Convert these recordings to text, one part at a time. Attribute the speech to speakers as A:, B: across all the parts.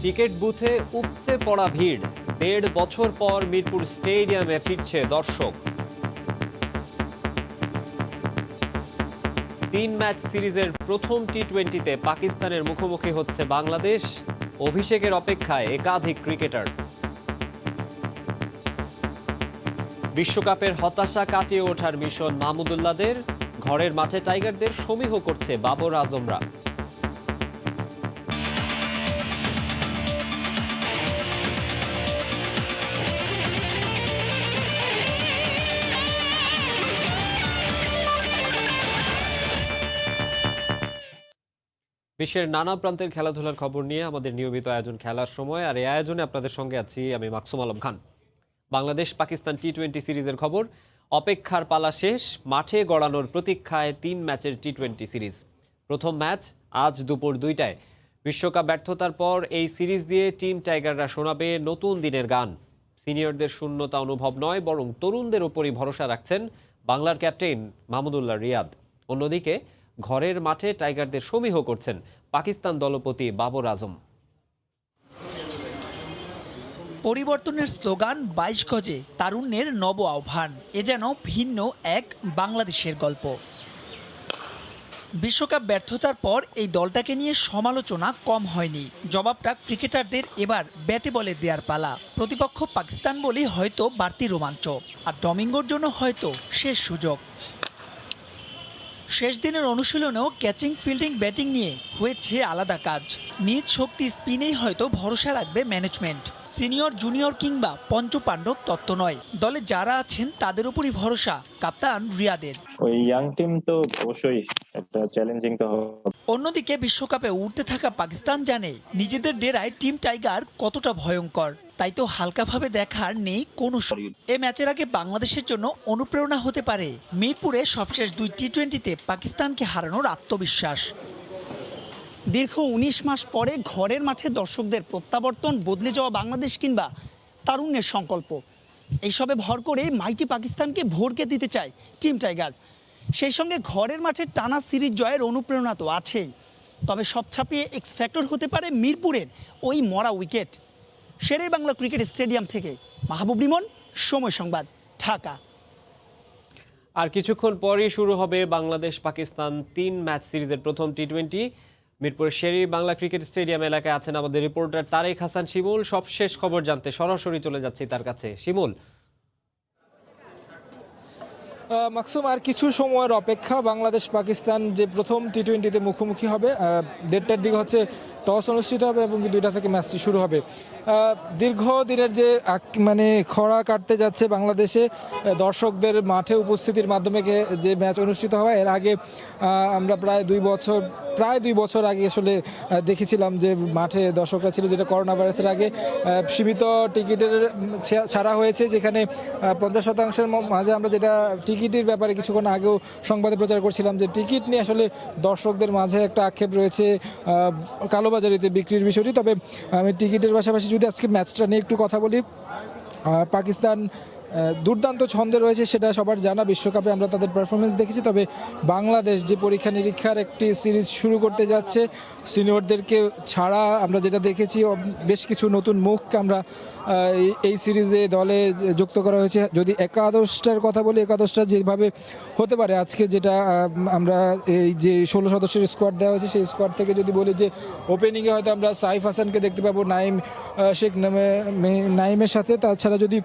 A: Ticket বুথে উপচে পড়া ভিড়। ১.৫ বছর পর মিরপুর স্টেডিয়ামে ফিরছে দর্শক। ৩ ম্যাচ সিরিজের প্রথম টি-20তে পাকিস্তানের মুখোমুখি হচ্ছে বাংলাদেশ। অভিষেকের অপেক্ষায় একাধিক ক্রিকেটার। বিশ্বকাপের হতাশা কাটিয়ে ওঠার মিশন মাহমুদুল্লাহদের। ঘরের মাঠে টাইগারদের সমীহ করছে বাবর আজমরা। বিশ্বের নানা প্রান্তের খেলাধুলার খবর নিয়ে আমাদের নিয়মিত আয়োজন খেলার সময়, আর এই আয়োজনে আপনাদের সঙ্গে আছি আমি মাকসুম আলম খান। বাংলাদেশ পাকিস্তান টি-20 সিরিজের খবর। অপেক্ষার পালা শেষ, মাঠে গড়ানোর প্রতীক্ষায় ৩ ম্যাচের টি-20 সিরিজ। প্রথম ম্যাচ আজ দুপুর 2টায়। বিশ্বকাপ ব্যর্থতার পর এই সিরিজ দিয়ে টিম টাইগাররা শোনাবে নতুন দিনের গান। সিনিয়রদের শূন্যতা অনুভব নয়, বরং তরুণদের ওপরই ভরসা রাখছেন বাংলার ক্যাপ্টেন মাহমুদুল্লাহ রিয়াদ। অন্যদিকে ঘরের মাঠে টাইগারদের সমীহ করছেন পাকিস্তান দলপতি বাবর আজম।
B: পরিবর্তনের স্লোগান ২২ গজে তারুণ্যের নব আহ্বান, এ যেন ভিন্ন এক বাংলাদেশের গল্প। বিশ্বকাপ ব্যর্থতার পর এই দলটাকে নিয়ে সমালোচনা কম হয়নি। জবাবটা ক্রিকেটারদের এবার ব্যাটে বলে দেওয়ার পালা। প্রতিপক্ষ পাকিস্তান বলেই হয়তো বাড়তি রোমাঞ্চ, আর ডমিঙ্গোর জন্য হয়তো শেষ সুযোগ। শেষ দিনের অনুশীলনেও ক্যাচিং, ফিল্ডিং, ব্যাটিং নিয়ে হয়েছে আলাদা কাজ। নিজ শক্তি স্পিনেই হয়তো ভরসা রাখবে ম্যানেজমেন্ট। সিনিয়র, জুনিয়র কিংবা পঞ্চপাণ্ডব তত্ত্ব নয়, দলে যারা আছেন তাদের উপরই ভরসা কাপ্তান রিয়াদের।
C: ওই ইয়াং টিম তো অবশ্যই একটা চ্যালেঞ্জিং তো হবে।
B: অন্যদিকে বিশ্বকাপে উঠতে থাকা পাকিস্তান জানে নিজেদের ডেরায় টিম টাইগার কতটা ভয়ঙ্কর, তাই তো হালকাভাবে দেখার নেই কোনো শরীর। এ ম্যাচের আগে বাংলাদেশের জন্য অনুপ্রেরণা হতে পারে মিরপুরে সবশেষ 2 টি-20তে পাকিস্তানকে হারানোর আত্মবিশ্বাস।
D: দীর্ঘ ১৯ মাস পরে ঘরের মাঠে দর্শকদের প্রত্যাবর্তন, বদলে যাওয়া বাংলাদেশ কিংবা তারুণ্যের সংকল্প, এইসবে ভর করে মাইটি পাকিস্তানকে ভরকে দিতে চায় টিম টাইগার। সেই সঙ্গে ঘরের মাঠে টানা সিরিজ জয়ের অনুপ্রেরণা তো আছেই, তবে সব ছাপিয়ে এক্স ফ্যাক্টর হতে পারে মিরপুরের ওই মরা উইকেট। শেরে বাংলা ক্রিকেট স্টেডিয়াম থেকে মাহবুব লিমন, সময় সংবাদ, ঢাকা।
A: আর কিছুক্ষণ পরই শুরু হবে বাংলাদেশ পাকিস্তান 3 ম্যাচ সিরিজের প্রথম টি-20। মিরপুরের শেরি বাংলা ক্রিকেট স্টেডিয়াম এলাকায় আছেন আমাদের রিপোর্টার তারেক হাসান শিমুল। সবশেষ খবর জানতে সরাসরি চলে যাচ্ছি তার কাছে। শিমুল।
E: মাকসুম, আর কিছু সময়ের অপেক্ষা। বাংলাদেশ পাকিস্তান যে প্রথম টি-20তে মুখোমুখি হবে, 1:30টার দিকে হচ্ছে টস অনুষ্ঠিত হবে এবং 2টা থেকে ম্যাচটি শুরু হবে। দীর্ঘদিনের যে খরা কাটতে যাচ্ছে বাংলাদেশে দর্শকদের মাঠে উপস্থিতির মাধ্যমে যে ম্যাচ অনুষ্ঠিত হয়, এর আগে আমরা প্রায় 2 বছর আগে আসলে দেখেছিলাম যে মাঠে দর্শকরা ছিল, যেটা করোনা ভাইরাসের আগে সীমিত টিকিটের ছাড়া হয়েছে, যেখানে 50% মাঝে আমরা যেটা টিকিটের ব্যাপারে কিছুক্ষণ আগেও সংবাদে প্রচার করছিলাম যে টিকিট নিয়ে আসলে দর্শকদের মাঝে একটা আক্ষেপ রয়েছে কালোবাজারিতে বিক্রির বিষয়টি। তবে আমি টিকিটের পাশাপাশি যদি আজকে ম্যাচটা নিয়ে একটু কথা বলি, পাকিস্তান দুর্দান্ত ছন্দে রয়েছে, সেটা সবার জানা। বিশ্বকাপে আমরা তাদের পারফরমেন্স দেখেছি, তবে বাংলাদেশ যে পরীক্ষা নিরীক্ষার একটি সিরিজ শুরু করতে যাচ্ছে, সিনিয়রদেরকে ছাড়া আমরা যেটা দেখেছি বেশ কিছু নতুন মুখ আমরা এই সিরিজে দলে যুক্ত করা হয়েছে। যদি একাদশটার কথা বলি, একাদশটা যেভাবে হতে পারে আজকে, যেটা আমরা এই যে 16 সদস্যের স্কোয়াড দেওয়া হয়েছে, সেই স্কোয়াড থেকে যদি বলি যে ওপেনিংয়ে হয়তো আমরা সাইফ হাসানকে দেখতে পাবো নাইম শেখ নাইমের সাথে। তাছাড়া যদি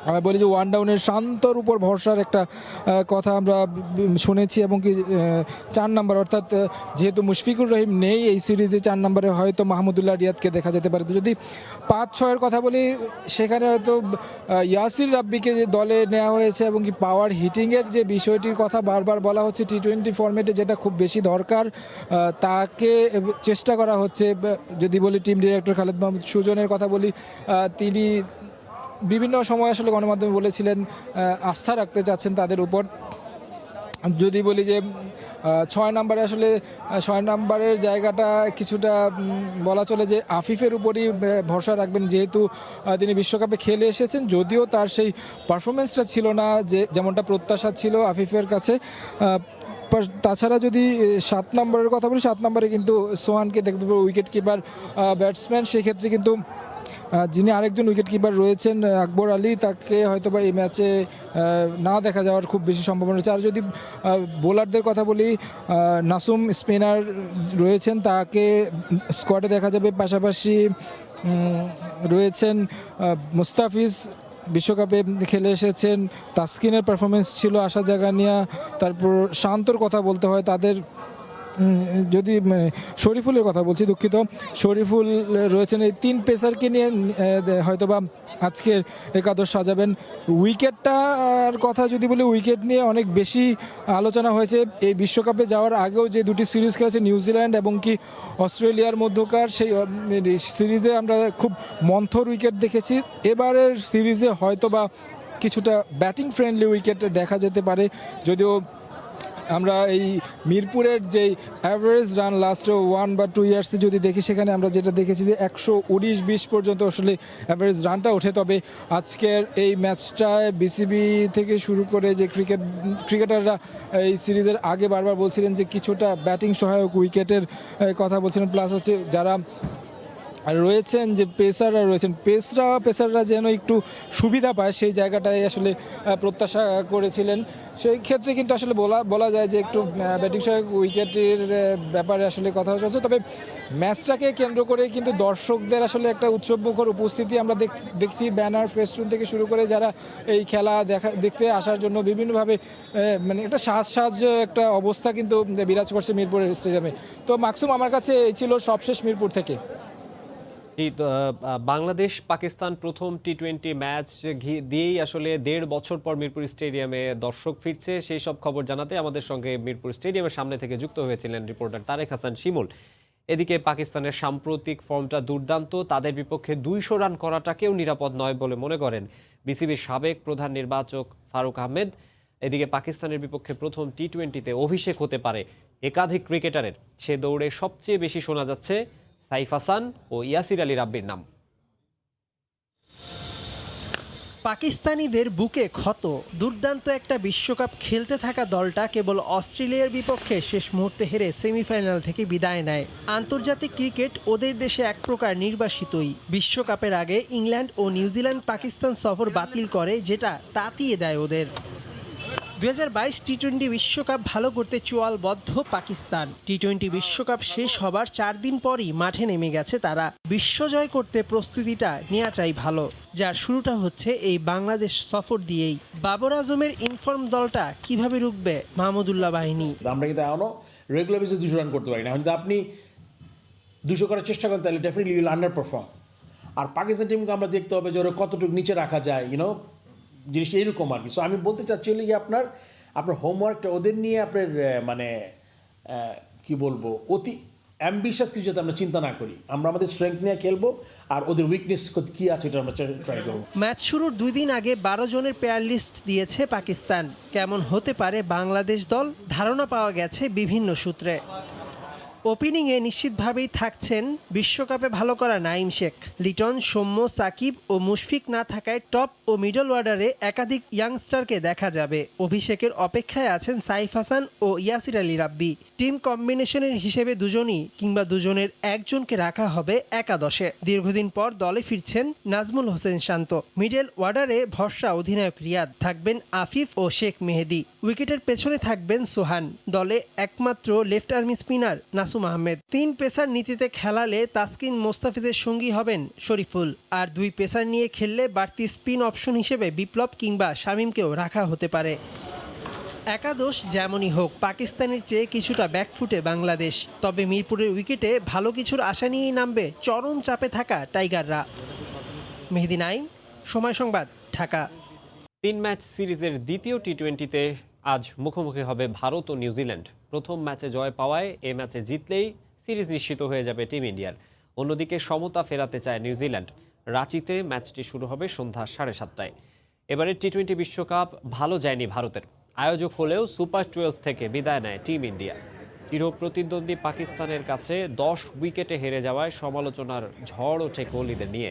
E: আমি বলি যে ওয়ান ডাউনের শান্তর উপর ভরসার একটা কথা আমরা শুনেছি, এবং কি 4 নম্বর, অর্থাৎ যেহেতু মুশফিকুর রহিম নেই এই সিরিজে, 4 নম্বরে হয়তো মাহমুদুল্লাহ রিয়াদকে দেখা যেতে পারে। তো যদি 5-6-এর কথা বলি, সেখানে হয়তো ইয়াসির রাব্বিকে যে দলে নেওয়া হয়েছে, এবং কি পাওয়ার হিটিংয়ের যে বিষয়টির কথা বারবার বলা হচ্ছে টি-20 ফরম্যাটে, যেটা খুব বেশি দরকার, তাকে চেষ্টা করা হচ্ছে। যদি বলি টিম ডিরেক্টর খালেদ মাহমুদ সুজনের কথা বলি, তিনি বিভিন্ন সময় আসলে গণমাধ্যমে বলেছিলেন আস্থা রাখতে চাচ্ছেন তাদের উপর। যদি বলি যে 6 নম্বরে আসলে 6 নম্বরের জায়গাটা কিছুটা বলা চলে যে আফিফের উপরই ভরসা রাখবেন, যেহেতু তিনি বিশ্বকাপে খেলে এসেছেন, যদিও তার সেই পারফরমেন্সটা ছিল না যে যেমনটা প্রত্যাশা ছিল আফিফের কাছে। তাছাড়া যদি 7 নম্বরের কথা বলি, 7 নম্বরে কিন্তু সোহানকে দেখতে পাবো উইকেট কিপার ব্যাটসম্যান। সেক্ষেত্রে কিন্তু যিনি আরেকজন উইকেট কিপার রয়েছেন আকবর আলী, তাকে হয়তো বা এই ম্যাচে না দেখা যাওয়ার খুব বেশি সম্ভাবনা রয়েছে। আর যদি বোলারদের কথা বলি, নাসুম স্পিনার রয়েছেন, তাকে স্কোয়াডে দেখা যাবে। পাশাপাশি রয়েছেন মুস্তাফিজ, বিশ্বকাপে খেলে এসেছেন, তাসকিনের পারফরমেন্স ছিল আশা জাগানিয়া। তারপর শান্তর কথা বলতে হয়, তাদের যদি শরীফুলের কথা বলছি, দুঃখিত, শরীফুল রয়েছেন। এই 3 পেসারকে নিয়ে হয়তোবা আজকের একাদশ সাজাবেন। উইকেটটার কথা যদি বলি, উইকেট নিয়ে অনেক বেশি আলোচনা হয়েছে। এই বিশ্বকাপে যাওয়ার আগেও যে 2টি সিরিজ খেলেছে নিউজিল্যান্ড এবং কি অস্ট্রেলিয়ার মধ্যকার, সেই সিরিজে আমরা খুব মন্থর উইকেট দেখেছি। এবারের সিরিজে হয়তোবা কিছুটা ব্যাটিং ফ্রেন্ডলি উইকেট দেখা যেতে পারে। যদিও আমরা এই মিরপুরের যেই অ্যাভারেজ রান লাস্ট 1 বা 2 ইয়ার্সে যদি দেখি, সেখানে আমরা যেটা দেখেছি যে 119-20 পর্যন্ত আসলে অ্যাভারেজ রানটা ওঠে। তবে আজকের এই ম্যাচটায় বিসিবি থেকে শুরু করে যে ক্রিকেটাররা এই সিরিজের আগে বারবার বলছিলেন যে কিছুটা ব্যাটিং সহায়ক উইকেটের কথা বলছিলেন। প্লাস হচ্ছে যারা রয়েছেন, যে পেসাররা রয়েছেন, পেসাররা যেন একটু সুবিধা পায়, সেই জায়গাটায় আসলে প্রত্যাশা করেছিলেন। সেই ক্ষেত্রে কিন্তু আসলে বলা যায় যে একটু ব্যাটিং সহায়ক উইকেটের ব্যাপারে আসলে কথা চলছে। তবে ম্যাচটাকে কেন্দ্র করে কিন্তু দর্শকদের আসলে একটা উৎসবমুখর উপস্থিতি আমরা দেখছি। ব্যানার, ফেস্টুন থেকে শুরু করে যারা এই খেলা দেখতে আসার জন্য বিভিন্নভাবে মানে একটা সাজ একটা অবস্থা কিন্তু বিরাজ করছে মিরপুরের স্টেডিয়ামে। তো মাকসুম, আমার কাছে এই ছিল সবশেষ মিরপুর থেকে।
A: বাংলাদেশ পাকিস্তান প্রথম টি-20 ম্যাচ দিয়েই আসলে 1.5 বছর পর মিরপুর স্টেডিয়ামে দর্শক ফিরছে, সেই সব খবর জানাতে আমাদের সঙ্গে মিরপুর স্টেডিয়ামের সামনে থেকে যুক্ত হয়েছিলেন রিপোর্টার তারেক হাসান শিমুল। এদিকে পাকিস্তানের সাম্প্রতিক ফর্মটা দুর্দান্ত, তাদের বিপক্ষে 200 রান করাটাকেও নিরাপদ নয় বলে মনে করেন বিসিবির সাবেক প্রধান নির্বাচক ফারুক আহমেদ। এদিকে পাকিস্তানের বিপক্ষে প্রথম টি-20তে অভিষেক হতে পারে একাধিক ক্রিকেটারের। সে দৌড়ে সবচেয়ে বেশি শোনা যাচ্ছে সাইফ হাসান ও ইয়াসির আলী রাব্বির নাম।
F: পাকিস্তানিদের বুকে ক্ষত। দুর্দান্ত একটা বিশ্বকাপ খেলতে থাকা দলটা কেবল অস্ট্রেলিয়ার বিপক্ষে শেষ মুহূর্তে হেরে সেমিফাইনাল থেকে বিদায় নেয়। আন্তর্জাতিক ক্রিকেট ওদের দেশে এক প্রকার নির্বাসিতই। বিশ্বকাপের আগে ইংল্যান্ড ও নিউজিল্যান্ড পাকিস্তান সফর বাতিল করে, যেটা তাতিয়ে দেয় ওদের। 2022 টি-20 বিশ্বকাপ ভালো করতে চোয়ালবদ্ধ পাকিস্তান। টি-20 বিশ্বকাপ শেষ হবার 4 দিন পরই মাঠে নেমে গেছে তারা। বিশ্বজয় করতে প্রস্তুতিটা নেওয়া চাই ভালো, যার শুরুটা হচ্ছে এই বাংলাদেশ সফর দিয়েই। বাবর আজমের ইনফর্ম দলটা কিভাবে রুখবে মাহমুদুল্লাহ বাহিনী?
G: আমরা কিন্তু এখনও রেগুলার বেসে 200 রান করতে পারি না। কিন্তু আপনি 200 করার চেষ্টা করেন, তাহলে ডেফিনেটলি উইল আন্ডার পারফর্ম। আর পাকিস্তান টিমকে আমরা দেখতে হবে যে ওরা কতটুকু নিচে রাখা যায়, জিনিসটা এরকম আর কি। সো আমি বলতে চাচ্ছি যে আপনার হোমওয়ার্কটা ওদের নিয়ে আপনার কি বলবো, অতি অ্যাম্বিশাস কিছু যাতে আমরা চিন্তা না করি। আমরা আমাদের স্ট্রেংথ নিয়ে খেলবো, আর ওদের উইকনেস কী আছে এটা আমরা ট্রাই করবো।
F: ম্যাচ শুরুর 2 দিন আগে 12 জনের পেয়ার লিস্ট দিয়েছে পাকিস্তান। কেমন হতে পারে বাংলাদেশ দল, ধারণা পাওয়া গেছে বিভিন্ন সূত্রে। ওপেনিংয়ে নিশ্চিতভাবেই থাকছেন বিশ্বকাপে ভালো করা নাইম শেখ, লিটন, সৌম্য, সাকিব ও মুশফিক না থাকায় টপ ও মিডল অর্ডারে একাধিক ইয়াংস্টারকে দেখা যাবে। অভিষেকের অপেক্ষায় আছেন সাইফ হাসান ও ইয়াসির আলী রাব্বি। টিম কম্বিনেশনের হিসেবে দুজনই কিংবা দুজনের একজনকে রাখা হবে একাদশে। দীর্ঘদিন পর দলে ফিরছেন নাজমুল হোসেন শান্ত। মিডল অর্ডারে ভরসা অধিনায়ক রিয়াদ, থাকবেন আফিফ ও শেখ মেহেদি। উইকেটের পেছনে থাকবেন সোহান। দলে একমাত্র left army spinner Nasum Ahmed. 3 pacer নীতিতে খেলালে তাসকিন, মোস্তাফিজের সঙ্গী হবেন শরীফুল। আর 2 পেসার নিয়ে খেললে বাড়তি স্পিন অপশন হিসেবে বিপ্লব কিংবা শামীমকেও রাখা হতে পারে। একাদশ যেমনই হোক, পাকিস্তানের চেয়ে কিছুটা ব্যাকফুটে বাংলাদেশ। তবে মিরপুরের উইকেটে ভালো কিছুর আশা নিয়েই নামবে চরম চাপে থাকা টাইগাররা। মেহেদি নাইম, সময় সংবাদ, ঢাকা।
A: 3 ম্যাচ সিরিজের দ্বিতীয় টি-20তে আজ মুখোমুখি হবে ভারত ও নিউজিল্যান্ড। প্রথম ম্যাচে জয় পাওয়ায় এ ম্যাচে জিতলেই সিরিজ নিশ্চিত হয়ে যাবে টিম ইন্ডিয়ার। অন্যদিকে সমতা ফেরাতে চায় নিউজিল্যান্ড। রাঁচিতে ম্যাচটি শুরু হবে সন্ধ্যা 7:30টায়। এবারের টি-20 বিশ্বকাপ ভালো যায়নি ভারতের। আয়োজক হলেও সুপার 12 থেকে বিদায় নেয় টিম ইন্ডিয়া। চির প্রতিদ্বন্দ্বী পাকিস্তানের কাছে 10 উইকেটে হেরে যাওয়ায় সমালোচনার ঝড় ওঠে কোহলিদের নিয়ে।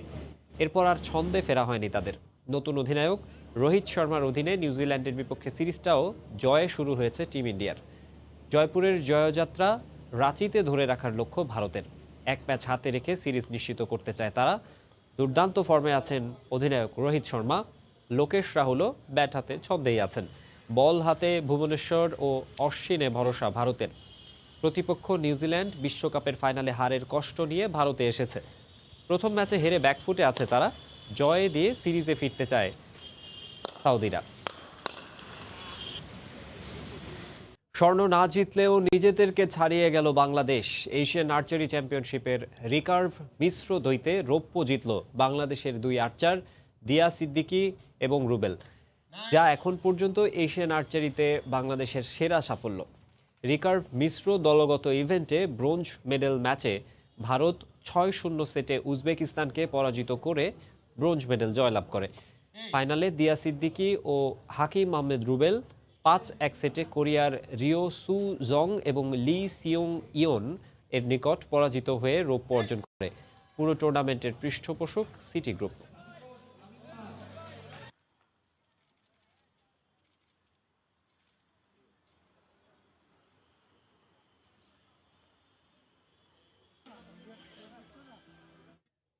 A: এরপর আর ছন্দে ফেরা হয়নি তাদের। নতুন অধিনায়ক রোহিত শর্মার অধীনে নিউজিল্যান্ডের বিপক্ষে সিরিজটাও জয়ে শুরু হয়েছে টিম ইন্ডিয়ার। জয়পুরের জয়যাত্রা রাঁচিতে ধরে রাখার লক্ষ্য ভারতের। এক ম্যাচ হাতে রেখে সিরিজ নিশ্চিত করতে চায় তারা। দুর্দান্ত ফর্মে আছেন অধিনায়ক রোহিত শর্মা। লোকেশ রাহুলও ব্যাট হাতে ছন্দেই আছেন। বল হাতে ভুবনেশ্বর ও অশ্বিনে ভরসা ভারতের। প্রতিপক্ষ নিউজিল্যান্ড বিশ্বকাপের ফাইনালে হারের কষ্ট নিয়ে ভারতে এসেছে। প্রথম ম্যাচে হেরে ব্যাকফুটে আছে তারা। জয় দিয়ে সিরিজে ফিরতে চায় সাউদিরা। স্বর্ণ না জিতলেও নিজেদেরকে ছাড়িয়ে গেল বাংলাদেশ। এশিয়ান আর্চারি চ্যাম্পিয়নশিপের রিকার্ভ মিশ্র দ্বৈতে রৌপ্য জিতল বাংলাদেশের দুই আর্চার দিয়া সিদ্দিকী এবং রুবেল, যা এখন পর্যন্ত এশিয়ান আর্চারিতে বাংলাদেশের সেরা সাফল্য। রিকার্ভ মিশ্র দলগত ইভেন্টে ব্রোঞ্জ মেডেল ম্যাচে ভারত 6-0 সেটে উজবেকিস্তানকে পরাজিত করে ব্রোঞ্জ মেডেল জয়লাভ করে। ফাইনালে দিয়া সিদ্দিকী ও হাকিম আহমেদ রুবেল 5-1 সেটে কোরিয়ার রিও সু জং এবং লি সিয়ং ইয়ন এর নিকট পরাজিত হয়ে রৌপ্য অর্জন করে। পুরো টুর্নামেন্টের পৃষ্ঠপোষক সিটি গ্রুপ।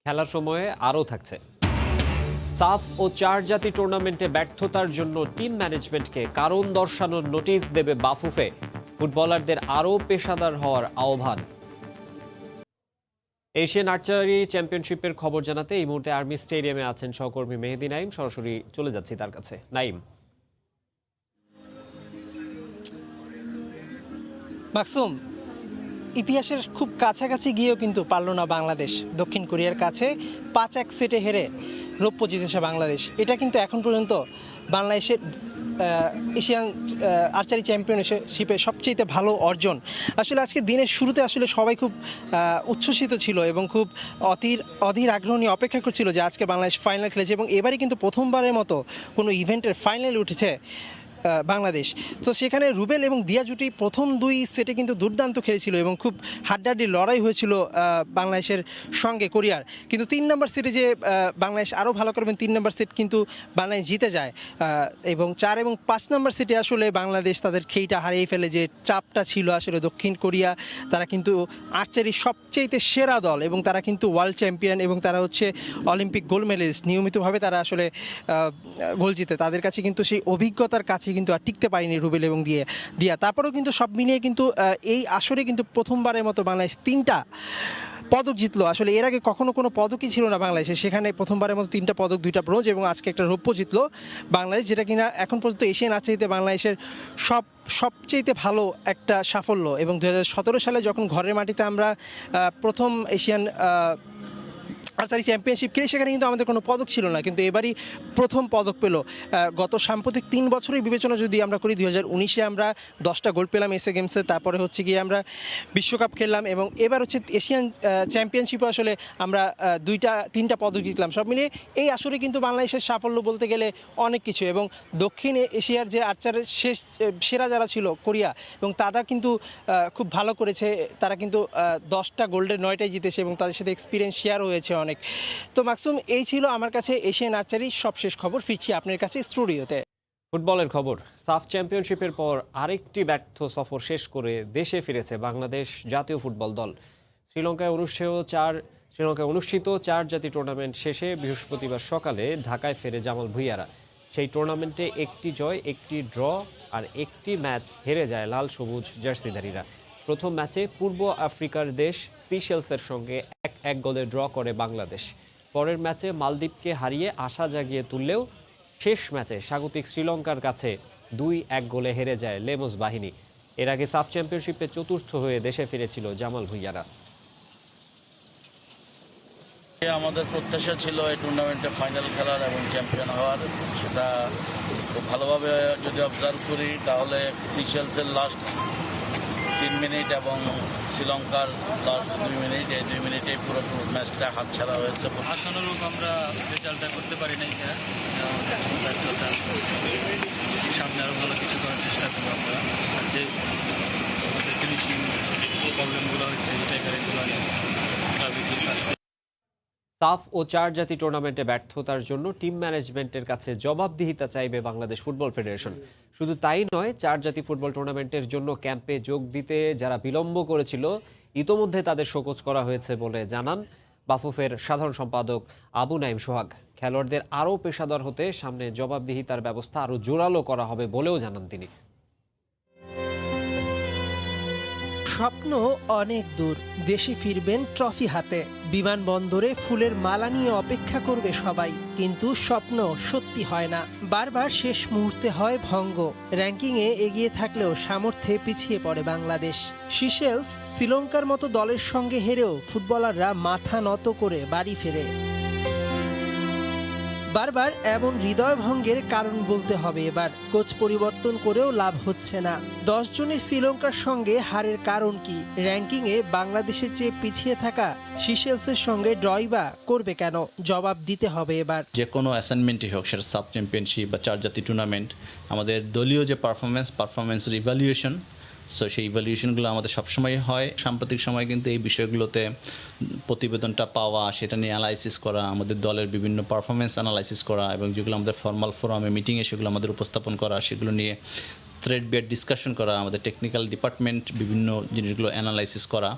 A: খেলার সময়ে আরও থাকছে। সাফ ও চার জাতি টুর্নামেন্টে ব্যর্থতার জন্য টিম ম্যানেজমেন্টকে কারণ দর্শানোর নোটিশ দেবে বাফুফে। ফুটবলারদের আরও পেশাদার হওয়ার আহ্বান। এশিয়ান আর্চারি চ্যাম্পিয়নশিপের খবর জানাতে এই মুহূর্তে আর্মি স্টেডিয়ামে আছেন সহকর্মী মেহেদী নাইম। সরাসরি চলে যাচ্ছি তার কাছে। নাইম।
F: মাকসুম, ইতিহাসের খুব কাছাকাছি গিয়েও কিন্তু পারল না বাংলাদেশ। দক্ষিণ কোরিয়ার কাছে 5-1 সেটে হেরে রৌপ্য জিতেছে বাংলাদেশ। এটা কিন্তু এখন পর্যন্ত বাংলাদেশের এশিয়ান আর্চারি চ্যাম্পিয়নশিপে সবচেয়ে ভালো অর্জন। আসলে আজকে দিনের শুরুতে আসলে সবাই খুব উচ্ছ্বসিত ছিল এবং খুব অধীর আগ্রহ নিয়ে অপেক্ষা করছিল যে আজকে বাংলাদেশ ফাইনাল খেলেছে, এবং এবারই কিন্তু প্রথমবারের মতো কোনো ইভেন্টের ফাইনালে উঠেছে বাংলাদেশ। তো সেখানে রুবেল এবং দিয়া জুটি প্রথম দুই সেটে কিন্তু দুর্দান্ত খেলেছিল এবং খুব হাড্ডাহাড্ডি লড়াই হয়েছিল বাংলাদেশের সঙ্গে কোরিয়ার। কিন্তু 3 নম্বর সেটে যে বাংলাদেশ আরও ভালো করবেন, 3 নম্বর সেট কিন্তু বাংলাদেশ জিতে যায় এবং 4 এবং 5 নম্বর সেটে আসলে বাংলাদেশ তাদের খেইটা হারিয়ে ফেলে। যে চাপটা ছিল আসলে দক্ষিণ কোরিয়া, তারা কিন্তু আর্চারির সবচেয়ে সেরা দল এবং তারা কিন্তু ওয়ার্ল্ড চ্যাম্পিয়ন এবং তারা হচ্ছে অলিম্পিক গোল্ড মেডেলিস্ট। নিয়মিতভাবে তারা আসলে গোল জিতে। তাদের কাছে কিন্তু সেই অভিজ্ঞতার কাছে কিন্তু আর টিকতে পারেনি রুবেল এবং দিয়া। তারপরেও কিন্তু সব মিলিয়ে কিন্তু এই আসরে কিন্তু প্রথমবারের মতো বাংলাদেশ 3টা পদক জিতলো। আসলে এর আগে কখনো কোনো পদকই ছিল না বাংলাদেশে। সেখানে প্রথমবারের মতো 3টা পদক, 2টা ব্রোঞ্জ এবং আজকে একটা রৌপ্য জিতলো বাংলাদেশ, যেটা কিনা এখন পর্যন্ত এশিয়ান আর্চারিতে বাংলাদেশের সবচেয়ে ভালো একটা সাফল্য। এবং 2017 সালে যখন ঘরের মাটিতে আমরা প্রথম এশিয়ান আর্চারি চ্যাম্পিয়নশিপ খেলে সেখানে কিন্তু আমাদের কোনো পদক ছিল না, কিন্তু এবারই প্রথম পদক পেল। গত সাম্প্রতিক 3 বছরের বিবেচনা যদি আমরা করি, 2019-এ আমরা 10টা গোল্ড পেলাম এসএ গেমসে, তারপরে হচ্ছে গিয়ে আমরা বিশ্বকাপ খেললাম এবং এবার হচ্ছে এশিয়ান চ্যাম্পিয়নশিপে আসলে আমরা 3টা পদক জিতলাম। সব মিলিয়ে এই আসরে কিন্তু বাংলাদেশের সাফল্য বলতে গেলে অনেক কিছু। এবং দক্ষিণ এশিয়ার যে আর্চারের সেরা যারা ছিল কোরিয়া, এবং তারা কিন্তু খুব ভালো করেছে। তারা কিন্তু 10টা গোল্ডের 9টাই জিতেছে এবং তাদের সাথে এক্সপিরিয়েন্স শেয়ার হয়েছে অনেক। তো মাকসুম, এই ছিল আমার কাছে এশিয়ান আর্চারির সবশেষ খবর। ফিরছি আপনার কাছে স্টুডিওতে।
A: ফুটবলের খবর। সাফ চ্যাম্পিয়নশিপের পর আরেকটি ব্যর্থ সফর শেষ করে দেশে ফিরেছে বাংলাদেশ জাতীয় ফুটবল দল। শ্রীলঙ্কায় অনুষ্ঠিত 4 জাতি টুর্নামেন্ট শেষে বৃহস্পতিবার সকালে ঢাকায় ফেরে জামাল ভুঁইয়ারা। সেই টুর্নামেন্টে 1টি জয়, 1টি ড্র আর 1টি ম্যাচ হেরে যায় লাল সবুজ জার্সিধারীরা। প্রথম ম্যাচে পূর্ব আফ্রিকার দেশ সিশেলসের সঙ্গে 1-1 গোলে ড্র করে বাংলাদেশ। পরের ম্যাচে মালদ্বীপকে হারিয়ে আশা জাগিয়ে তুললেও শেষ ম্যাচে স্বাগতিক শ্রীলঙ্কার কাছে 2-1 গোলে হেরে যায় লেমস বাহিনী। এর আগে সাফ চ্যাম্পিয়নশিপে চতুর্থ হয়ে দেশে ফিরেছিল জামাল ভুঁইয়ারা।
H: আমাদের প্রত্যাশা ছিল এই টুর্নামেন্টে ফাইনাল খেলার এবং চ্যাম্পিয়ন হওয়ার। সেটা খুব ভালোভাবে যদি অবজার্ভ করি তাহলে সিশেলসের লাস্ট 3 মিনিট এবং শ্রীলঙ্কার লাস্ট 2 মিনিট, এই 2 মিনিটেই পুরো ম্যাচটা হাতছাড়া হয়েছে।
I: আশানুরূপ আমরা রেজাল্টটা করতে পারি নাই, সামনে আরও ভালো কিছু করার চেষ্টা করবো আমরা। আর যে ফিনিশিং প্রবলেমগুলো হয়েছে স্ট্রাইকার, এগুলো
A: সাফ ও চার জাতি টুর্নামেন্টে ব্যর্থতার জন্য টিম ম্যানেজমেন্টের কাছে জবাবদিহিতা চাইবে বাংলাদেশ ফুটবল ফেডারেশন। শুধু তাই নয়, চার জাতি ফুটবল টুর্নামেন্টের জন্য ক্যাম্পে যোগ দিতে যারা বিলম্ব করেছিল ইতোমধ্যে তাদের শোকজ করা হয়েছে বলে জানান বাফুফের সাধারণ সম্পাদক আবু নাইম সোহাগ। খেলোয়াড়দের আরও পেশাদার হতে সামনে জবাবদিহিতার ব্যবস্থা আরও জোরালো করা হবে বলেও জানান তিনি।
F: স্বপ্ন অনেক দূর, দেশে ফিরবেন ট্রফি হাতে। বিমানবন্দরে ফুলের মালা নিয়ে অপেক্ষা করবে সবাই, কিন্তু স্বপ্ন সত্যি হয় না। বারবার শেষ মুহূর্তে হয় ভঙ্গ। র্যাঙ্কিংয়ে এগিয়ে থাকলেও সামর্থ্যে পিছিয়ে পড়ে বাংলাদেশ। সিশেলস, শ্রীলঙ্কার মতো দলের সঙ্গে হেরেও ফুটবলাররা মাথা নত করে বাড়ি ফেরে। বারবার এমন হৃদয় ভঙ্গের কারণ বলতে হবে এবার। কোচ পরিবর্তন করেও লাভ হচ্ছে না। 10 জনের শ্রীলঙ্কার সঙ্গে হারের কারণ কি? র্যাঙ্কিংয়ে বাংলাদেশের চেয়ে পিছিয়ে থাকা সিশেলসের সঙ্গে ড্রই বা করবে কেন? জবাব দিতে হবে এবার।
J: যে কোনো অ্যাসাইনমেন্টই হোক, সেটা সাব চ্যাম্পিয়নশিপ বা চার জাতি টুর্নামেন্ট, আমাদের দলীয় যে পারফরমেন্সের ইভ্যালুয়েশন, সো সেই ইভ্যালুয়েশনগুলো আমাদের সবসময় হয়। সাম্প্রতিক সময় কিন্তু এই বিষয়গুলোতে প্রতিবেদনটা পাওয়া, সেটা নিয়ে অ্যানালাইসিস করা, আমাদের দলের বিভিন্ন পারফরমেন্স অ্যানালাইসিস করা, এবং যেগুলো আমাদের ফর্মাল ফোরামে মিটিংয়ে সেগুলো আমাদের উপস্থাপন করা, সেগুলো নিয়ে থ্রেড বিয়ার ডিসকাশন করা, আমাদের টেকনিক্যাল ডিপার্টমেন্ট বিভিন্ন জিনিসগুলো অ্যানালাইসিস করা।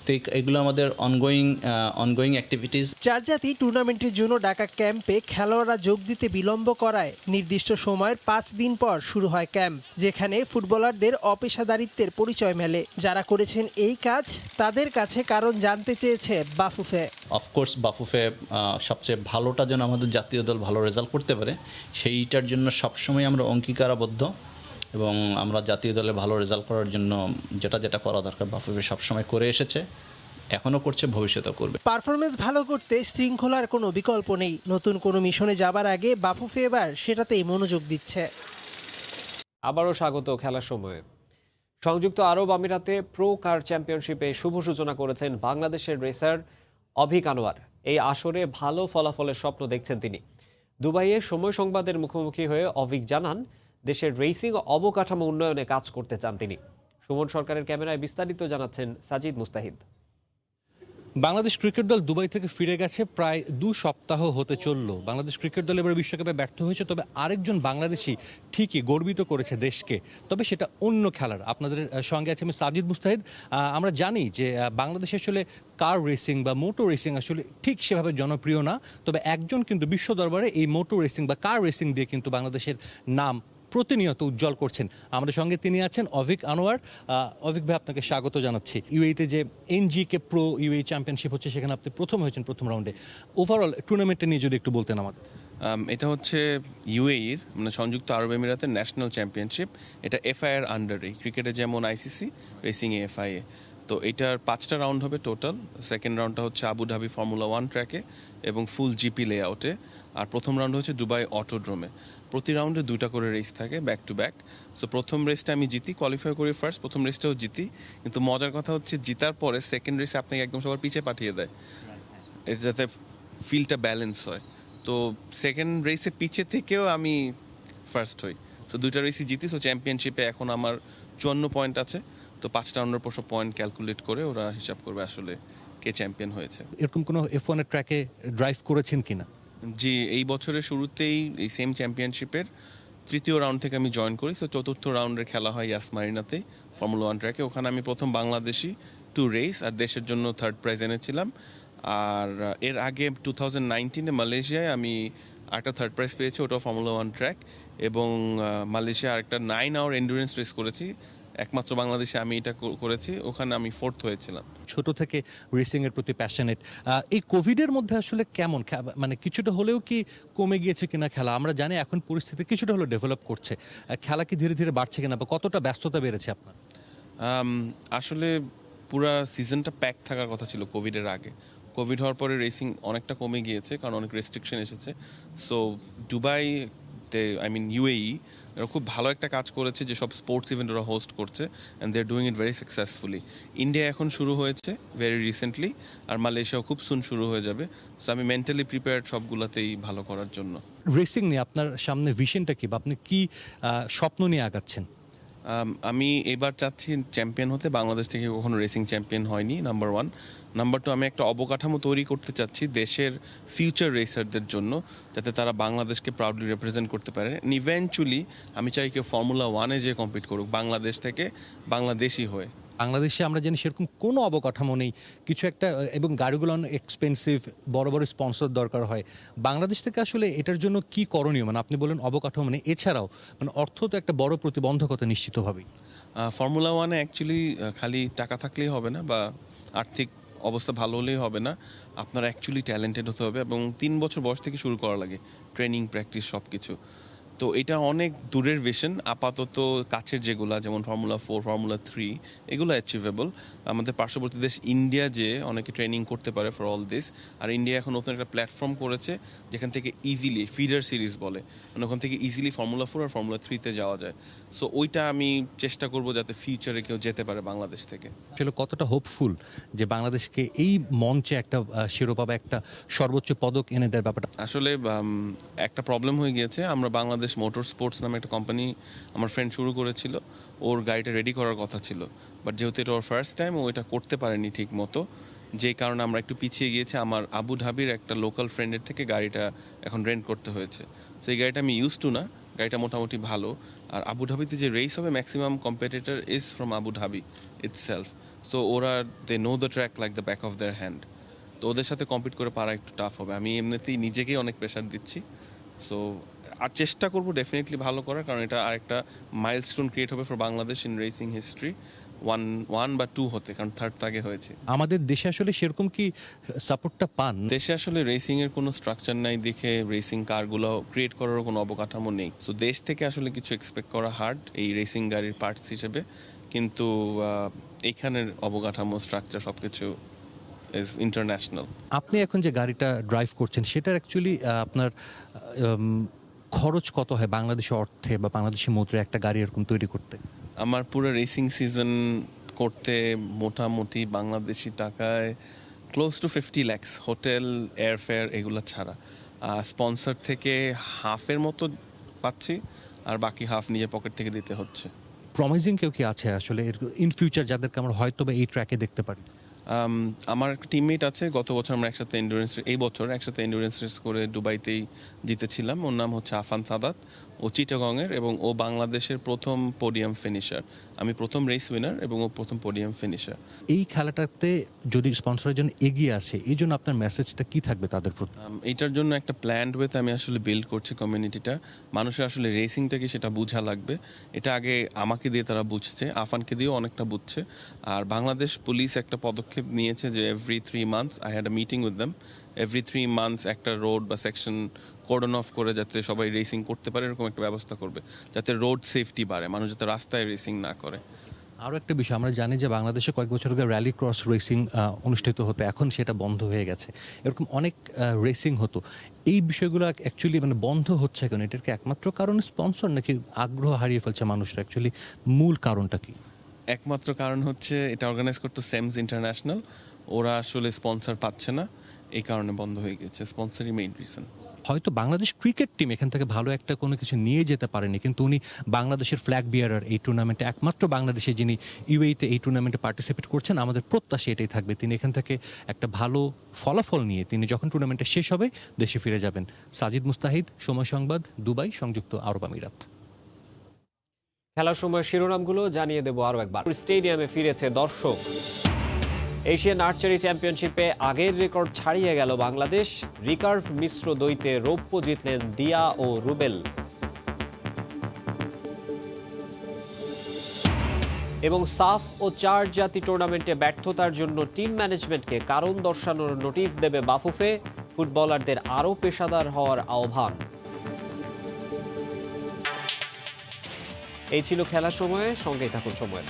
J: তো এগুলো আমাদের অনগোয়িং অ্যাক্টিভিটিস।
F: চার জাতি টুর্নামেন্টের জন্য ডাকা ক্যাম্পে খেলোয়াড়রা যোগ দিতে বিলম্ব করায় নির্দিষ্ট সময়ের 5 দিন পর শুরু হয় ক্যাম্প, যেখানে ফুটবলারদের অপেশাদারিত্বের পরিচয় মেলে। যারা করেছেন এই কাজ, তাদের কাছে কারণ জানতে চেয়েছে বাফুফে।
J: অফকোর্স বাফুফে সবচেয়ে ভালোটা যেন আমাদের জাতীয় দল ভালো রেজাল্ট করতে পারে, সেইটার জন্য সবসময় আমরা অঙ্গীকারাবদ্ধ, এবং আমরা জাতীয় দলে ভালো রেজাল্ট করার জন্য যেটা করা দরকার বাফুফে সবসময় করে এসেছে, এখনও করছে, ভবিষ্যতেও করবে।
F: পারফরমেন্স ভালো করতে শৃঙ্খলার কোনো বিকল্প নেই। নতুন কোনো মিশনে যাবার আগে বাফুফে এবার সেটাতেই মনোযোগ দিচ্ছে।
A: আবারও স্বাগত খেলার সময়ে। সংযুক্ত আরব আমিরাতে প্রো কার চ্যাম্পিয়নশিপে শুভ সূচনা করেছেন বাংলাদেশের রেসার অভিক আনোয়ার। এই আসরে ভালো ফলাফলের স্বপ্ন দেখছেন তিনি। দুবাইয়ে সময় সংবাদের মুখোমুখি হয়ে অভিক জানান, দেশের রেসিং অবকাঠামো উন্নয়নে কাজ করতে চান তিনি। সুমন সরকারের ক্যামেরায় বিস্তারিত জানাচ্ছেন সাজিদ মুস্তাহিদ।
K: বাংলাদেশ ক্রিকেট দল দুবাই থেকে ফিরে গেছে প্রায় 2 সপ্তাহ হতে চলল। বাংলাদেশ ক্রিকেট দল এবার বিশ্বকাপে ব্যর্থ হয়েছে, তবে আরেকজন বাংলাদেশি ঠিকই গর্বিত করেছে দেশকে, তবে সেটা অন্য খেলার। আপনাদের সঙ্গে আছে আমি সাজিদ মুস্তাহিদ। আমরা জানি যে বাংলাদেশে আসলে কার রেসিং বা মোটর রেসিং আসলে ঠিক সেভাবে জনপ্রিয় না, তবে একজন কিন্তু বিশ্ব দরবারে এই মোটর রেসিং বা কার রেসিং দিয়ে কিন্তু বাংলাদেশের নাম প্রতিনিয়ত উজ্জ্বল করছেন। আমাদের সঙ্গে তিনি আছেন অভিক আনোয়ার। অভিক ভাই, আপনাকে স্বাগত জানাচ্ছি। ইউএইতে যে এনজিকে প্রো ইউএই চ্যাম্পিয়নশিপ হচ্ছে, সেখানে আপনি প্রথম হয়েছেন প্রথম রাউন্ডে। ওভারঅল টুর্নামেন্টটা নিয়ে যদি একটু বলতেন আমাদের।
L: এটা হচ্ছে ইউএইর মানে সংযুক্ত আরব আমিরাতের ন্যাশনাল চ্যাম্পিয়নশিপ। এটা এফআইআর আন্ডারে, ক্রিকেটে যেমন আইসিসি, রেসিংয়ে এফআইএ। তো এটার 5টা রাউন্ড হবে টোটাল। সেকেন্ড রাউন্ডটা হচ্ছে আবুধাবি ফর্মুলা 1 ট্র্যাকে এবং ফুল জিপি লেআউটে, আর প্রথম রাউন্ড হচ্ছে দুবাই অটোড্রোমে। প্রতি রাউন্ডে 2টা করে রেস থাকে ব্যাক টু ব্যাক। সো প্রথম রেসটা আমি জিতি, কোয়ালিফাই করি ফার্স্ট, প্রথম রেসটাও জিতি। কিন্তু মজার কথা হচ্ছে জিতার পরে সেকেন্ড রেসে আপনাকে একদম সবার পিছিয়ে পাঠিয়ে দেয়, এটা যাতে ফিল্ডটা ব্যালেন্স হয়। তো সেকেন্ড রেসে পিছিয়ে থেকেও আমি ফার্স্ট হই। সো 2টা রেসই জিতি। সো চ্যাম্পিয়নশিপে এখন আমার 54 পয়েন্ট আছে। তো 5টা রাউন্ডের পর পয়েন্ট ক্যালকুলেট করে ওরা হিসাব করবে আসলে কে চ্যাম্পিয়ন হয়েছে।
K: এরকম কোনো F1 এর ট্র্যাকে ড্রাইভ করেছেন কিনা?
L: জি, এই বছরের শুরুতেই এই সেম চ্যাম্পিয়নশিপের 3য় রাউন্ড থেকে আমি জয়েন করি। তো 4র্থ রাউন্ডের খেলা হয় ইয়াস মারিনাতে ফর্মুলা 1 ট্র্যাকে। ওখানে আমি প্রথম বাংলাদেশি টু রেস আর দেশের জন্য 3rd প্রাইজ এনেছিলাম। আর এর আগে 2019-এ মালয়েশিয়ায় আমি একটা 3rd প্রাইজ পেয়েছি, ওটাও ফর্মুলা 1 ট্র্যাক। এবং মালয়েশিয়া আরেকটা 9 আওয়ার এন্ডুরেন্স রেস করেছি, একমাত্র বাংলাদেশে আমি এটা করেছি, ওখানে আমি 4th হয়েছিলাম।
K: ছোট থেকে রেসিং এর প্রতি প্যাশনেট। এই কোভিডের মধ্যে আসলে কেমন, মানে কিছুটা হলেও কি কমে গিয়েছে কিনা খেলা? আমরা জানি এখন পরিস্থিতি কিছুটা হলেও ডেভেলপ করছে, খেলা কি ধীরে ধীরে বাড়ছে কিনা, বা কতটা ব্যস্ততা বেড়েছে আপনার?
L: আসলে পুরা সিজনটা প্যাক থাকার কথা ছিল কোভিডের আগে। কোভিড হওয়ার পরে রেসিং অনেকটা কমে গিয়েছে, কারণ অনেক রেস্ট্রিকশন এসেছে। সো দুবাই, ইউএই এরা খুব ভালো একটা কাজ করেছে, যে সব স্পোর্টস ইভেন্ট ওরা হোস্ট করছে, and they are doing it very successfully. India এখন শুরু হয়েছে ভেরি রিসেন্টলি, আর মালয়েশিয়াও খুব সুন শুরু হয়ে যাবে। সো আমি মেন্টালি প্রিপেয়ার্ড সবগুলোতেই ভালো করার জন্য।
K: রেসিং নিয়ে আপনার সামনে ভিশনটা কি, বা আপনি কি স্বপ্ন নিয়ে আগাচ্ছেন?
L: আমি এবার চাচ্ছি চ্যাম্পিয়ন হতে। বাংলাদেশ থেকে কখনো রেসিং চ্যাম্পিয়ন হয়নি, নাম্বার 1। নাম্বার 2, আমি একটা অবকাঠামো তৈরি করতে চাচ্ছি দেশের ফিউচার রেসারদের জন্য, যাতে তারা বাংলাদেশকে প্রাউডলি রিপ্রেজেন্ট করতে পারে। ইভেন্চুয়ালি আমি চাই কেউ ফর্মুলা 1-এ যে কম্পিট করুক বাংলাদেশ থেকে, বাংলাদেশি হয়ে।
K: বাংলাদেশে আমরা জানি সেরকম কোনো অবকাঠামো নেই, কিছু একটা, এবং গাড়িগুলো অনেক এক্সপেন্সিভ, বড় বড় স্পন্সর দরকার হয়। বাংলাদেশ থেকে আসলে এটার জন্য কি করণীয়? মানে আপনি বলেন অবকাঠামো নেই, এছাড়াও মানে অর্থ তো একটা বড় প্রতিবন্ধকতা নিশ্চিতভাবেই।
L: ফর্মুলা 1-এ অ্যাকচুয়ালি খালি টাকা থাকলেই হবে না, বা আর্থিক অবস্থা ভালো হলেই হবে না, আপনার অ্যাকচুয়ালি ট্যালেন্টেড হতে হবে, এবং 3 বছর বয়স থেকে শুরু করা লাগে ট্রেনিং, প্র্যাকটিস সব কিছু। তো এটা অনেক দূরের ভিশন। আপাতত কাছের যেগুলা, যেমন ফর্মুলা 4, ফর্মুলা 3, এগুলো অ্যাচিভেবল। আমাদের পার্শ্ববর্তী দেশ ইন্ডিয়া যে অনেকে ট্রেনিং করতে পারে ফর অল দিস, আর ইন্ডিয়া এখন নতুন একটা প্ল্যাটফর্ম করেছে যেখান থেকে ইজিলি ফিডার সিরিজ বলে, মানে ওখান থেকে ইজিলি ফর্মুলা 4 আর ফর্মুলা 3-তে যাওয়া যায়। সো ওইটা আমি চেষ্টা করব যাতে ফিউচারে কেউ যেতে পারে বাংলাদেশ থেকে।
K: আসলে কতটা হোপফুল যে বাংলাদেশকে এই মঞ্চে একটা শিরোপা বা একটা সর্বোচ্চ পদক এনে দেওয়ার ব্যাপারটা?
L: আসলে একটা প্রবলেম হয়ে গিয়েছে। আমরা বাংলাদেশ মোটর স্পোর্টস নামে একটা কোম্পানি আমার ফ্রেন্ড শুরু করেছিল, ওর গাড়িটা রেডি করার কথা ছিল, বাট যেহেতু এটা ওর ফার্স্ট টাইম, ও এটা করতে পারেনি ঠিক মতো, যেই কারণে আমরা একটু পিছিয়ে গিয়েছি। আমার আবু ধাবির একটা লোকাল ফ্রেন্ডের থেকে গাড়িটা এখন রেন্ট করতে হয়েছে। সো এই গাড়িটা আমি ইউজ টু না, গাড়িটা মোটামুটি ভালো। আর আবু ধাবিতে যে রেস হবে, maximum competitor is from Abu Dhabi itself. So ওরা they know the track like the back of their hand. তো ওদের সাথে কম্পিট করে পারা একটু টাফ হবে। আমি এমনিতেই নিজেকেই অনেক প্রেশার দিচ্ছি। সো আর চেষ্টা করবো ডেফিনেটলি ভালো করার, কারণ এটা আরেকটা মাইলস্টোন ক্রিয়েট হবে for Bangladesh in racing history. 1 বা 2 হতে, কারণ 3rd আগে হয়েছে।
K: আমাদের দেশে আসলে সেরকম কি সাপোর্টটা পান?
L: দেশে আসলে রেসিং এর কোনো স্ট্রাকচার নাই দেখে রেসিং কারগুলো ক্রিয়েট করার কোনো অবকাঠামো নেই। সো দেশ থেকে আসলে কিছু এক্সপেক্ট করা হার্ড এই রেসিং গাড়ির পার্টস হিসেবে, কিন্তু এইখানের অবকাঠামো, স্ট্রাকচার সবকিছু ইজ ইন্টারন্যাশনাল।
K: আপনি এখন যে গাড়িটা ড্রাইভ করছেন সেটার অ্যাকচুয়ালি আপনার খরচ কত হয় বাংলাদেশি অর্থে বা বাংলাদেশি মুদ্রায় একটা গাড়ি এরকম তৈরি করতে?
L: আমার পুরো রেসিং সিজন করতে মোটামুটি বাংলাদেশি টাকায় close two 50 lakhs, hotel, airfare এগুলো ছাড়া। স্পন্সর থেকে হাফের মতো পাচ্ছি, আর বাকি হাফ নিজের পকেট থেকে দিতে হচ্ছে।
K: প্রমিজিং কেউ কি আছে আসলে ইন ফিউচার যাদেরকে আমরা হয়তো বা এই ট্র্যাকে দেখতে পারি?
L: আমার একটা টিমমেট আছে, গত বছর আমরা একসাথে এই বছর একসাথে এন্ডুরেন্স রেস করে দুবাইতেই জিতেছিলাম। ওর নাম হচ্ছে আফান সাদাত, ও চিটাগংয়ের, এবং ও বাংলাদেশের প্রথম পোডিয়াম ফিনিশার। আমি প্রথম রেস উইনার এবং ও প্রথম পোডিয়াম ফিনিশার।
K: এই খেলাটাতে যদি স্পন্সরের জন্য এগিয়ে আসে, এই জন্য আপনার মেসেজটা কি থাকবে তাদের প্রতি?
L: এইটার জন্য একটা প্ল্যান্ড ওয়েতে আমি আসলে বিল্ড করছি কমিউনিটিটা। মানুষের আসলে রেসিংটা কি সেটা বোঝা লাগবে। এটা আগে আমাকে দিয়ে তারা বুঝছে, আফানকে দিয়েও অনেকটা বুঝছে। আর বাংলাদেশ পুলিশ একটা পদক্ষেপ নিয়েছে যে every 3 months I had a meeting with them, every 3 months একটা রোড বা সেকশন কর্ডন অফ করে যাতে সবাই রেসিং করতে পারে এরকম একটা ব্যবস্থা করবে, যাতে রোড সেফটি বাড়ে, মানুষ যাতে রাস্তায় রেসিং না করে।
K: আরও একটা বিষয়, আমরা জানি যে বাংলাদেশে কয়েক বছর আগে র্যালি ক্রস রেসিং অনুষ্ঠিত হতো, এখন সেটা বন্ধ হয়ে গেছে। এরকম অনেক রেসিং হতো, এই বিষয়গুলো অ্যাকচুয়ালি মানে বন্ধ হচ্ছে কেন? এটার কি একমাত্র কারণ স্পন্সর, নাকি আগ্রহ হারিয়ে ফেলছে মানুষরা? অ্যাকচুয়ালি মূল কারণটা কি?
L: একমাত্র কারণ হচ্ছে এটা অর্গানাইজ করতো সেমস ইন্টারন্যাশনাল, ওরা আসলে স্পন্সর পাচ্ছে না, এই কারণে বন্ধ হয়ে গেছে। স্পন্সরই মেইন রিজন।
K: হয়তো বাংলাদেশ ক্রিকেট টিম এখান থেকে ভালো একটা কোনো কিছু নিয়ে যেতে পারেনি, কিন্তু উনি বাংলাদেশের ফ্ল্যাগ বিয়ারার এই টুর্নামেন্টে, একমাত্র বাংলাদেশে যিনি ইউএইতে এই টুর্নামেন্টে পার্টিসিপেট করছেন। আমাদের প্রত্যাশা এটাই থাকবে, তিনি এখান থেকে একটা ভালো ফলাফল নিয়ে তিনি যখন টুর্নামেন্টটা শেষ হবে দেশে ফিরে যাবেন। সাজিদ মুস্তাহিদ, সময় সংবাদ, দুবাই, সংযুক্ত আরব আমিরাত।
A: খেলার সময় শিরোনামগুলো জানিয়ে দেব আরও একবার। স্টেডিয়ামে ফিরেছে দর্শক। এশিয়ান আর্চারি চ্যাম্পিয়নশিপে আগের রেকর্ড ছাড়িয়ে গেল বাংলাদেশ। রিকার্ভ মিশ্র দ্বৈতে রৌপ্য জিতলেন দিয়া ও রুবেল। এবং সাফ ও 4 জাতি টুর্নামেন্টে ব্যর্থতার জন্য টিম ম্যানেজমেন্টকে কারণ দর্শানোর নোটিশ দেবে বাফুফে। ফুটবলারদের আরও পেশাদার হওয়ার আহ্বান। এই ছিল খেলার সময়ে, সঙ্গেই থাকুন সময়।